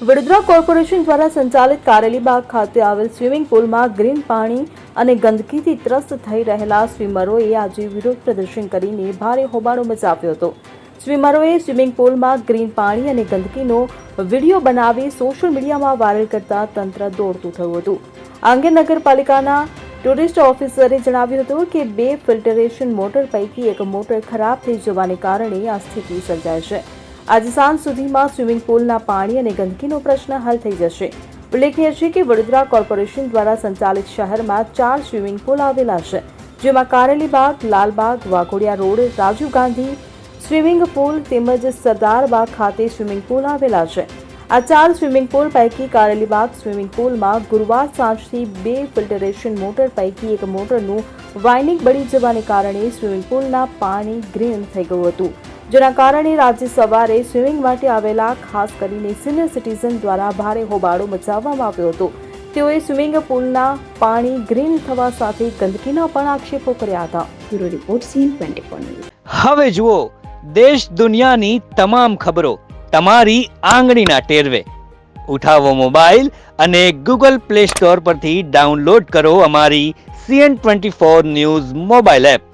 Vadodara corporation દ્વારા સંચાલિત કારેલીબાગ ખાતે આવેલ સ્વિમિંગ પુલમાં ગ્રીન પાણી અને ગંદકીથી ત્રસ્ત થઈ રહેલા સ્વિમરોએ આજે વિરોધ પ્રદર્શન કરીને ભારે હોબાળો મચાવ્યો હતો. સ્વિમરોએ સ્વિમિંગ પુલમાં ગ્રીન પાણી અને ગંદકીનો વિડીયો બનાવી સોશિયલ મીડિયામાં વાયરલ કરતા તંત્ર દોડતું થયું હતું. આ અંગે નગરપાલિકાના ટુરિસ્ટ ઓફિસરે જણાવ્યું હતું કે 2 ફિલ્ટરેશન મોટર પૈકી એક મોટર ખરાબ થઈ જવાને કારણે આ સ્થિતિ સર્જાય છે. આજે સાંજ સુધીમાં સ્વિમિંગ પુલના પાણી અને ગંદકીનો પ્રશ્ન હલ થઈ જશે. ઉલ્લેખનીય છે કે વડોદરા કોર્પોરેશન દ્વારા સંચાલિત શહેરમાં 4 સ્વિમિંગ પુલ આવેલા છે, જેમાં Karelibaug, Lalbaug, Waghodia road, Rajiv Gandhi swimming pool તેમજ સરદારબાગ ખાતે સ્વિમિંગ પુલ આવેલા છે. આ 4 સ્વિમિંગ પુલ પૈકી કારેલીબાગ સ્વિમિંગ પુલમાં ગુરુવાર સાંજથી 2 ફિલ્ટરેશન મોટર પૈકી એક મોટરનું વાઇનિંગ બળી જવાને કારણે સ્વિમિંગ પુલના પાણી ગ્રીન થઈ ગયું હતું, જેના કારણે આજે સવારે સ્વિમિંગ માટે આવેલા ખાસ કરીને સિનિયર સિટીઝન દ્વારા ભારે હોબાળો મચાવવામાં આવ્યો હતો. તેઓએ સ્વિમિંગ પુલના પાણી ગ્રીન થવા સાથે ગંદકીના પણ આક્ષેપો કર્યા હતા. Bureau report CN24. હવે જુઓ દેશ દુનિયાની તમામ ખબરો તમારી આંગળીના ટેરવે. ઉઠાવો મોબાઈલ અને Google Play Store પરથી ડાઉનલોડ કરો અમારી CN24 ન્યૂઝ મોબાઈલ એપ.